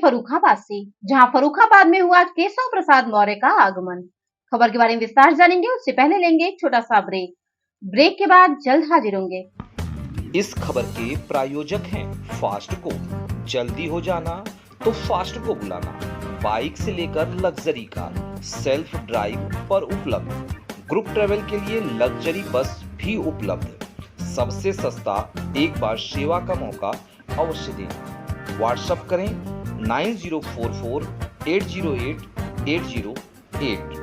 फर्रुखाबाद से, जहां फर्रुखाबाद में हुआ केशव प्रसाद मौर्य का आगमन। खबर के बारे में विस्तार जानेंगे, उससे पहले लेंगे एक छोटा सा ब्रेक के बाद जल्द हाजिर होंगे। इस खबर के प्रायोजक हैं फास्टको। जल्दी हो जाना तो फास्टको बुलाना। बाइक से लेकर लग्जरी कार सेल्फ ड्राइव पर उपलब्ध। ग्रुप ट्रेवल के लिए लग्जरी बस भी उपलब्ध। सबसे सस्ता एक बार सेवा का मौका अवश्य दें। व्हाट्सएप करें 9044808808।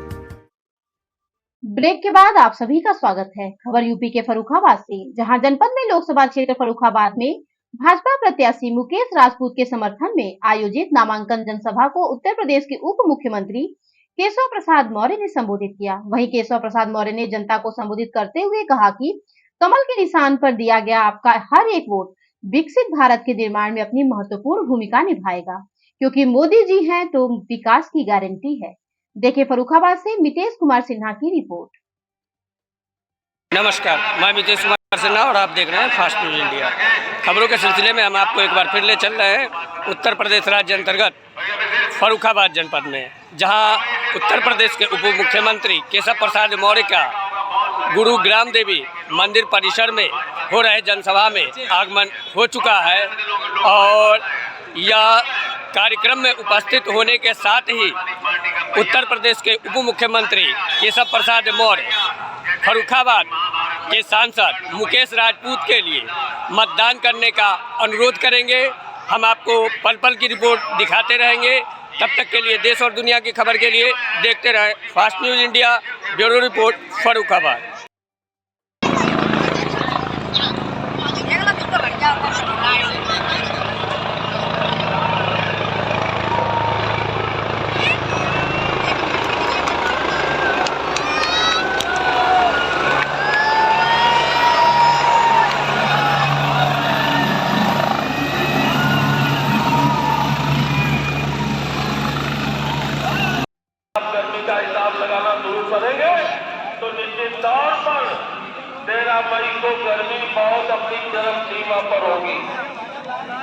ब्रेक के बाद आप सभी का स्वागत है। खबर यूपी के फर्रुखाबाद से, जहां जनपद में लोकसभा क्षेत्र फर्रुखाबाद में भाजपा प्रत्याशी मुकेश राजपूत के समर्थन में आयोजित नामांकन जनसभा को उत्तर प्रदेश के उप मुख्यमंत्री केशव प्रसाद मौर्य ने संबोधित किया। वहीं केशव प्रसाद मौर्य ने जनता को संबोधित करते हुए कहा कि कमल के निशान पर दिया गया आपका हर एक वोट विकसित भारत के निर्माण में अपनी महत्वपूर्ण भूमिका निभाएगा, क्योंकि मोदी जी हैं तो विकास की गारंटी है। देखिए फर्रुखाबाद से मितेश कुमार सिन्हा की रिपोर्ट। नमस्कार, मैं मितेश कुमार सिन्हा और आप देख रहे हैं फास्ट न्यूज इंडिया। खबरों के सिलसिले में हम आपको एक बार फिर ले चल रहे हैं उत्तर प्रदेश राज्य अंतर्गत फर्रुखाबाद जनपद में, जहां उत्तर प्रदेश के उप मुख्यमंत्री केशव प्रसाद मौर्य का गुरु ग्राम देवी मंदिर परिसर में हो रहे जनसभा में आगमन हो चुका है। और यह कार्यक्रम में उपस्थित होने के साथ ही उत्तर प्रदेश के उप मुख्यमंत्री केशव प्रसाद मौर्य फर्रुखाबाद के सांसद मुकेश राजपूत के लिए मतदान करने का अनुरोध करेंगे। हम आपको पल पल की रिपोर्ट दिखाते रहेंगे। तब तक के लिए देश और दुनिया की खबर के लिए देखते रहें fast news India. Bureau report Farrukhabad. 13 मई को गर्मी बहुत अपनी चरम सीमा पर होगी,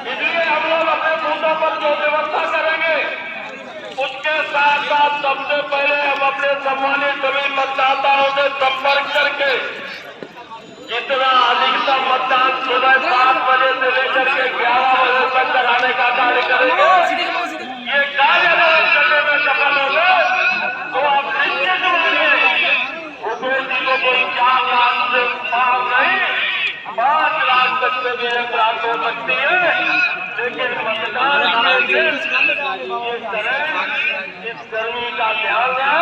इसलिए हम लोग अपने बूथों पर जो व्यवस्था करेंगे उसके साथ साथ सबसे पहले हम अपने सम्मानित सभी मतदाताओं से संपर्क करके जितना अधिकतम मतदान सुबह 7 बजे से लेकर के 11 बजे तक कराने का कार्य करेंगे। ये कार्य करने में सफल हो गए तो आप निश्चित मानिए मुकेश जी को कोई 4 लाख से पार नहीं, 5 लाख तक से भी 1 लाख हो सकती है, लेकिन मतदान करेंगे। इस गर्मी का ध्यान रहे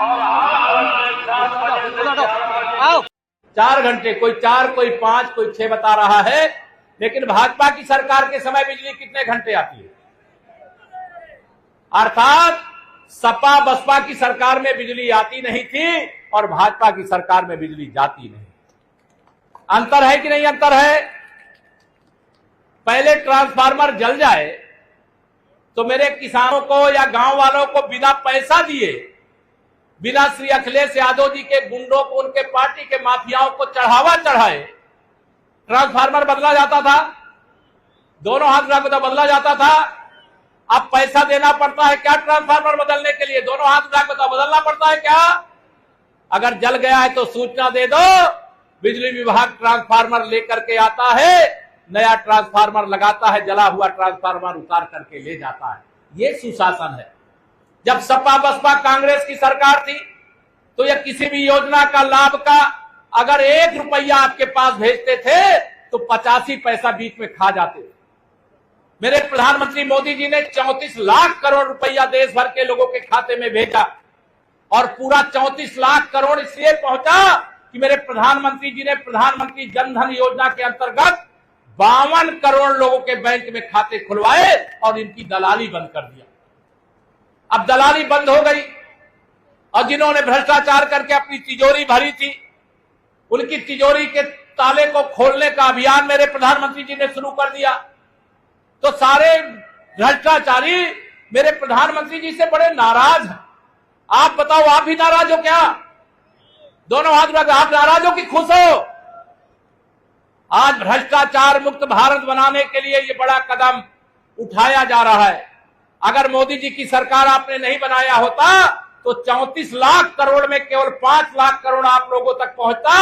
और हर हालत में 7 बजे से 11 बजे 4 घंटे, कोई 4, कोई 5, कोई 6 बता रहा है। लेकिन भाजपा की सरकार के समय बिजली कितने घंटे आती है? अर्थात सपा बसपा की सरकार में बिजली आती नहीं थी और भाजपा की सरकार में बिजली जाती नहीं। अंतर है कि नहीं अंतर है? पहले ट्रांसफार्मर जल जाए तो मेरे किसानों को या गांव वालों को बिना पैसा दिए, बिना श्री अखिलेश यादव जी के गुंडों को, उनके पार्टी के माफियाओं को चढ़ावा चढ़ाए ट्रांसफार्मर बदला जाता था, दोनों हाथ रख तो बदला जाता था। अब पैसा देना पड़ता है क्या ट्रांसफार्मर बदलने के लिए? दोनों हाथ रख तो बदलना पड़ता है क्या? अगर जल गया है तो सूचना दे दो, बिजली विभाग ट्रांसफार्मर लेकर के आता है, नया ट्रांसफार्मर लगाता है, जला हुआ ट्रांसफार्मर उतार करके ले जाता है। ये सुशासन है। जब सपा बसपा कांग्रेस की सरकार थी तो यह किसी भी योजना का लाभ का अगर 1 रुपया आपके पास भेजते थे तो 85 पैसा बीच में खा जाते थे। मेरे प्रधानमंत्री मोदी जी ने 34 लाख करोड़ रुपया देश भर के लोगों के खाते में भेजा और पूरा 34 लाख करोड़ इसलिए पहुंचा कि मेरे प्रधानमंत्री जी ने प्रधानमंत्री जन धन योजना के अंतर्गत 52 करोड़ लोगों के बैंक में खाते खुलवाए और इनकी दलाली बंद कर दिया। अब दलाली बंद हो गई और जिन्होंने भ्रष्टाचार करके अपनी तिजोरी भरी थी, उनकी तिजोरी के ताले को खोलने का अभियान मेरे प्रधानमंत्री जी ने शुरू कर दिया। तो सारे भ्रष्टाचारी मेरे प्रधानमंत्री जी से बड़े नाराज हैं। आप बताओ, आप भी नाराज हो क्या? दोनों हाथ रख, आप नाराज हो कि खुश हो? आज भ्रष्टाचार मुक्त भारत बनाने के लिए ये बड़ा कदम उठाया जा रहा है। अगर मोदी जी की सरकार आपने नहीं बनाया होता तो 34 लाख करोड़ में केवल 5 लाख करोड़ आप लोगों तक पहुंचता।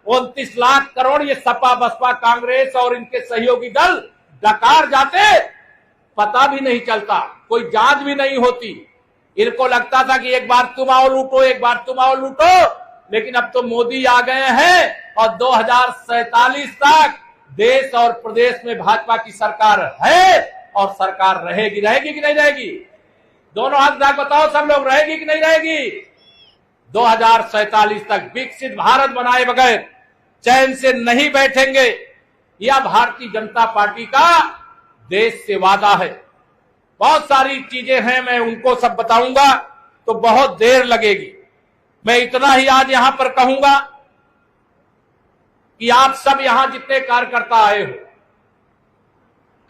29 लाख करोड़ ये सपा बसपा कांग्रेस और इनके सहयोगी दल डकार जाते, पता भी नहीं चलता, कोई जांच भी नहीं होती। इनको लगता था कि एक बार तुम आओ लूटो, एक बार तुम आओ लूटो, लेकिन अब तो मोदी आ गए हैं और 2047 तक देश और प्रदेश में भाजपा की सरकार है और सरकार रहेगी। रहेगी कि नहीं रहेगी? दोनों हाथ उठा बताओ सब लोग, रहेगी कि नहीं रहेगी? 2047 तक विकसित भारत बनाए बगैर चैन से नहीं बैठेंगे। यह भारतीय जनता पार्टी का देश से वादा है। बहुत सारी चीजें हैं, मैं उनको सब बताऊंगा तो बहुत देर लगेगी। मैं इतना ही आज यहां पर कहूंगा कि आप सब यहां जितने कार्यकर्ता आए हो,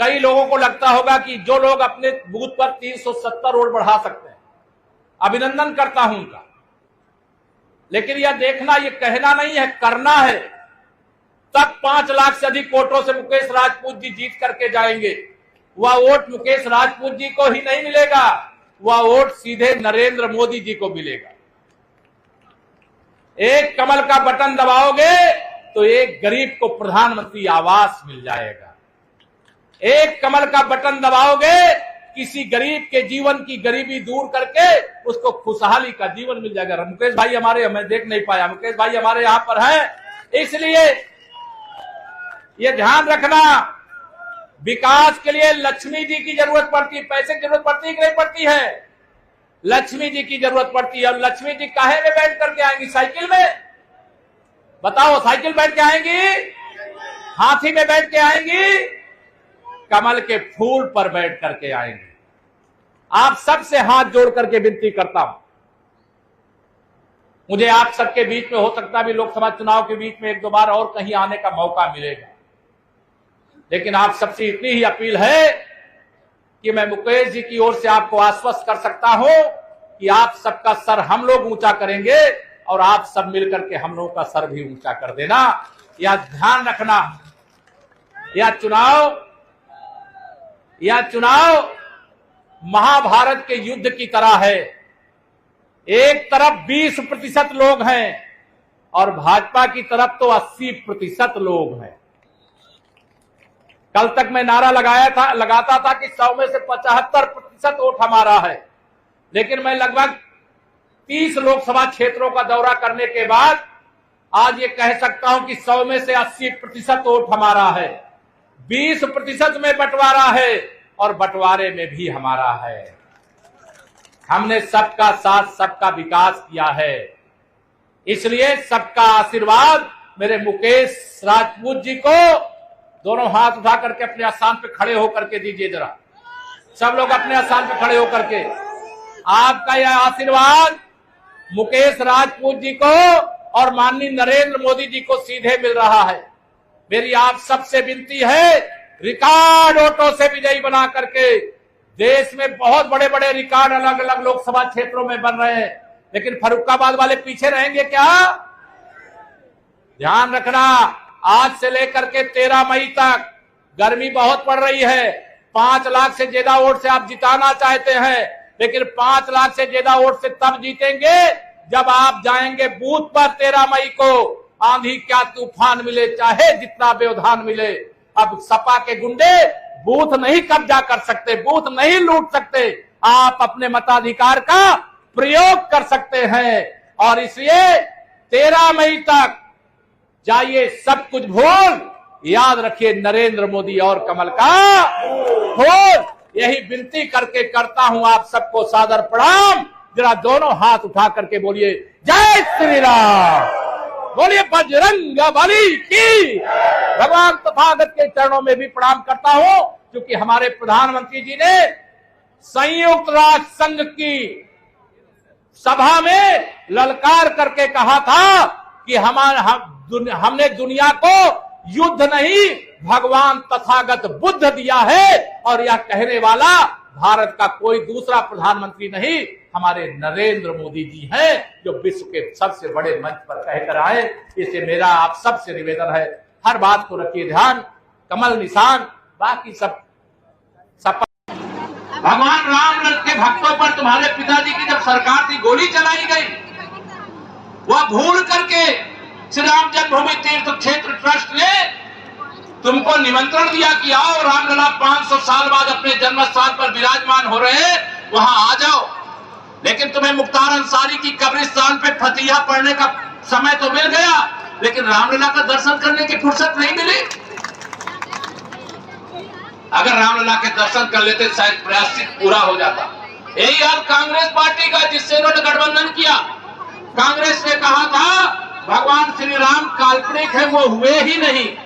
कई लोगों को लगता होगा कि जो लोग अपने बूथ पर 370 वोट बढ़ा सकते हैं, अभिनंदन करता हूं उनका, लेकिन यह देखना, यह कहना नहीं है, करना है। तब 5 लाख से अधिक वोटों से मुकेश राजपूत जी जीत करके जाएंगे। वह वोट मुकेश राजपूत जी को ही नहीं मिलेगा, वह वोट सीधे नरेंद्र मोदी जी को मिलेगा। एक कमल का बटन दबाओगे तो एक गरीब को प्रधानमंत्री आवास मिल जाएगा। एक कमल का बटन दबाओगे, किसी गरीब के जीवन की गरीबी दूर करके उसको खुशहाली का जीवन मिल जाएगा। मुकेश भाई हमारे, मैं देख नहीं पाया, मुकेश भाई हमारे यहां पर हैं, इसलिए ये ध्यान रखना, विकास के लिए लक्ष्मी जी की जरूरत पड़ती है, पैसे की जरूरत पड़ती है कि नहीं पड़ती है? लक्ष्मी जी की जरूरत पड़ती है। और लक्ष्मी जी काहे में बैठ करके आएंगी? साइकिल में? बताओ, साइकिल बैठ के आएंगी? हाथी में बैठ के आएंगी? कमल के फूल पर बैठ करके आएंगे। आप सबसे हाथ जोड़ करके विनती करता हूं, मुझे आप सबके बीच में हो सकता भी लोकसभा चुनाव के बीच में 1-2 बार और कहीं आने का मौका मिलेगा, लेकिन आप सबसे इतनी ही अपील है कि मैं मुकेश जी की ओर से आपको आश्वस्त कर सकता हूं कि आप सबका सर हम लोग ऊंचा करेंगे और आप सब मिलकर के हम लोगों का सर भी ऊंचा कर देना। यह ध्यान रखना, यह चुनाव महाभारत के युद्ध की तरह है। एक तरफ 20% लोग हैं और भाजपा की तरफ तो 80% लोग हैं। कल तक मैं नारा लगाता था कि 100 में से 75% वोट हमारा है, लेकिन मैं लगभग 30 लोकसभा क्षेत्रों का दौरा करने के बाद आज ये कह सकता हूं कि 100 में से 80% वोट हमारा है। 20% में बंटवारा है और बंटवारे में भी हमारा है। हमने सबका साथ, सबका विकास किया है, इसलिए सबका आशीर्वाद मेरे मुकेश राजपूत जी को दोनों हाथ उठा करके अपने स्थान पे खड़े होकर के दीजिए। जरा सब लोग अपने स्थान पे खड़े होकर के, आपका यह आशीर्वाद मुकेश राजपूत जी को और माननीय नरेंद्र मोदी जी को सीधे मिल रहा है। मेरी आप सबसे विनती है, रिकॉर्ड वोटों से विजयी बना करके, देश में बहुत बड़े बड़े रिकॉर्ड अलग अलग लोकसभा क्षेत्रों में बन रहे हैं, लेकिन फर्रुखाबाद वाले पीछे रहेंगे क्या? ध्यान रखना, आज से लेकर के 13 मई तक गर्मी बहुत पड़ रही है। 5 लाख से ज्यादा वोट से आप जिताना चाहते हैं, लेकिन 5 लाख से ज्यादा वोट से तब जीतेंगे जब आप जाएंगे बूथ पर 13 मई को। आंधी क्या तूफान मिले, चाहे जितना व्यवधान मिले, अब सपा के गुंडे बूथ नहीं कब्जा कर सकते, बूथ नहीं लूट सकते। आप अपने मताधिकार का प्रयोग कर सकते हैं और इसलिए 13 मई तक जाइए, सब कुछ भूल, याद रखिए नरेंद्र मोदी और कमल का फूल। यही विनती करके करता हूं आप सबको सादर प्रणाम। जरा दोनों हाथ उठा करके बोलिए जय श्री राम, बोलिए बजरंग बली की। भगवान तथागत के चरणों में भी प्रणाम करता हूं, क्योंकि हमारे प्रधानमंत्री जी ने संयुक्त राष्ट्र संघ की सभा में ललकार करके कहा था कि हमने दुनिया को युद्ध नहीं, भगवान तथागत बुद्ध दिया है, और यह कहने वाला भारत का कोई दूसरा प्रधानमंत्री नहीं, हमारे नरेंद्र मोदी जी हैं, जो विश्व के सबसे बड़े मंच पर कहकर आए। इसे मेरा आप सबसे निवेदन है, हर बात को रखिए ध्यान, कमल निशान, बाकी सब भगवान राम भक्तों पर तुम्हारे पिताजी की जब सरकार थी गोली चलाई गई, वह भूल करके श्री राम जन्मभूमि तीर्थ क्षेत्र ट्रस्ट ने तुमको निमंत्रण दिया कि आओ रामलला 500 साल बाद अपने जन्म स्थान पर विराजमान हो रहे, वहां आ जाओ। लेकिन तुम्हें मुख्तार अंसारी की कब्रिस्तान पे फतिहा पढ़ने का समय तो मिल गया, लेकिन रामलला का दर्शन करने की फुर्सत नहीं मिली। अगर रामलला के दर्शन कर लेते शायद प्रायश्चित पूरा हो जाता। यही हाल कांग्रेस पार्टी का, जिससे इन्होंने गठबंधन किया। कांग्रेस ने कहा था भगवान श्री राम काल्पनिक है, वो हुए ही नहीं।